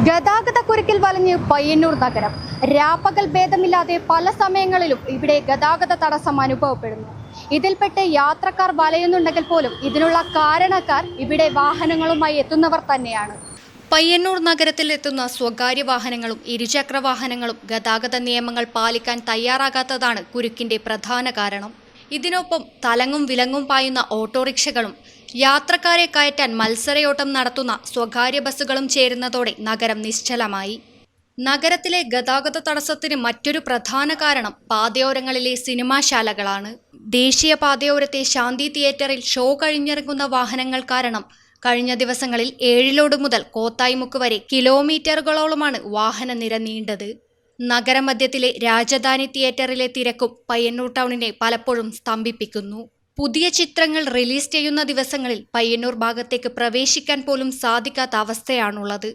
ഗതാഗതക്കുരുക്കിൽ വലഞ്ഞ് പയ്യന്നൂർ നഗരം. രാപ്പകൽ ഭേദമില്ലാതെ പല സമയങ്ങളിലും ഇവിടെ ഗതാഗത തടസ്സം അനുഭവപ്പെടുന്നു. ഇതിൽപ്പെട്ട് യാത്രക്കാർ വലയുന്നുണ്ടെങ്കിൽ പോലും ഇതിനുള്ള കാരണക്കാർ ഇവിടെ വാഹനങ്ങളുമായി എത്തുന്നവർ തന്നെയാണ്. പയ്യന്നൂർ നഗരത്തിൽ എത്തുന്ന സ്വകാര്യ വാഹനങ്ങളും ഇരുചക്ര വാഹനങ്ങളും ഗതാഗത നിയമങ്ങൾ പാലിക്കാൻ തയ്യാറാകാത്തതാണ് കുരുക്കിന്റെ പ്രധാന കാരണം. ഇതിനൊപ്പം തലങ്ങും വിലങ്ങും പായുന്ന ഓട്ടോറിക്ഷകളും യാത്രക്കാരെ കയറ്റാൻ മത്സരയോട്ടം നടത്തുന്ന സ്വകാര്യ ബസ്സുകളും ചേരുന്നതോടെ നഗരം നിശ്ചലമായി. നഗരത്തിലെ ഗതാഗത തടസ്സത്തിന് മറ്റൊരു പ്രധാന കാരണം പാതയോരങ്ങളിലെ സിനിമാശാലകളാണ്. ദേശീയ പാതയോരത്തെ ശാന്തി തിയേറ്ററിൽ ഷോ കഴിഞ്ഞിറങ്ങുന്ന വാഹനങ്ങൾ കാരണം കഴിഞ്ഞ ദിവസങ്ങളിൽ ഏഴിലോട് മുതൽ കോത്തായിമുക്ക് വരെ കിലോമീറ്ററുകളോളമാണ് വാഹനനിര നീണ്ടത്. നഗരമധ്യത്തിലെ രാജധാനി തിയേറ്ററിലെ തിരക്കും പയ്യന്നൂർ ടൗണിനെ പലപ്പോഴും സ്തംഭിപ്പിക്കുന്നു. പുതിയ ചിത്രങ്ങൾ റിലീസ് ചെയ്യുന്ന ദിവസങ്ങളിൽ പയ്യന്നൂർ ഭാഗത്തേക്ക് പ്രവേശിക്കാൻ പോലും സാധിക്കാത്ത അവസ്ഥയാണുള്ളത്.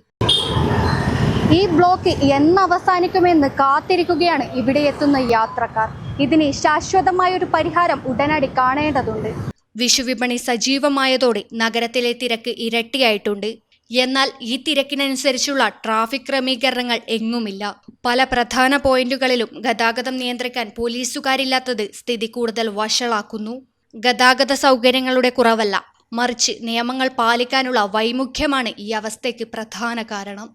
ഈ ബ്ലോക്ക് എന്നവസാനിക്കുമെന്ന് കാത്തിരിക്കുകയാണ് ഇവിടെ എത്തുന്ന യാത്രക്കാർ. ഇതിന് ശാശ്വതമായൊരു പരിഹാരം ഉടനടി കാണേണ്ടതുണ്ട്. വിഷുവിപണി സജീവമായതോടെ നഗരത്തിലെ തിരക്ക് ഇരട്ടിയായിട്ടുണ്ട്. എന്നാൽ ഈ തിരക്കിനനുസരിച്ചുള്ള ട്രാഫിക് ക്രമീകരണങ്ങൾ എങ്ങുമില്ല. പല പ്രധാന പോയിന്റുകളിലും ഗതാഗതം നിയന്ത്രിക്കാൻ പോലീസുകാരില്ലാത്തത് സ്ഥിതി കൂടുതൽ വഷളാക്കുന്നു. ഗതാഗത സൗകര്യങ്ങളുടെ കുറവല്ല, മറിച്ച് നിയമങ്ങൾ പാലിക്കാനുള്ള വൈമുഖ്യമാണ് ഈ അവസ്ഥയ്ക്ക് പ്രധാന കാരണം.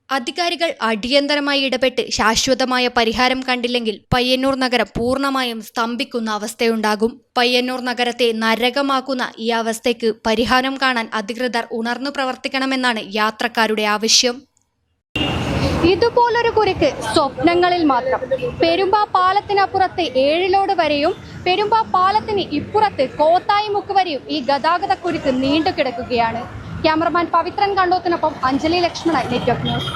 അധികാരികൾ അടിയന്തരമായി ഇടപെട്ട് ശാശ്വതമായ പരിഹാരം കണ്ടില്ലെങ്കിൽ പയ്യന്നൂർ നഗരം പൂർണ്ണമായും സ്തംഭിക്കുന്ന അവസ്ഥയുണ്ടാകും. പയ്യന്നൂർ നഗരത്തെ നരകമാക്കുന്ന ഈ അവസ്ഥയ്ക്ക് പരിഹാരം കാണാൻ അധികൃതർ ഉണർന്നു പ്രവർത്തിക്കണമെന്നാണ് യാത്രക്കാരുടെ ആവശ്യം. ഇതുപോലൊരു കുരുക്ക് സ്വപ്നങ്ങളിൽ മാത്രം. പെരുമ്പാ പാലത്തിനപ്പുറത്ത് ഏഴിലോട് വരെയും പെരുമ്പാ പാലത്തിന് ഇപ്പുറത്ത് കോത്തായിമുക്ക് വരെയും ഈ ഗതാഗത കുരുക്ക് നീണ്ടുകിടക്കുകയാണ്. ക്യാമറമാൻ പവിത്രൻ കണ്ടോത്തിനൊപ്പം അഞ്ജലി ലക്ഷ്മണൻ, നെറ്റ്വർക്ക് ന്യൂസ്.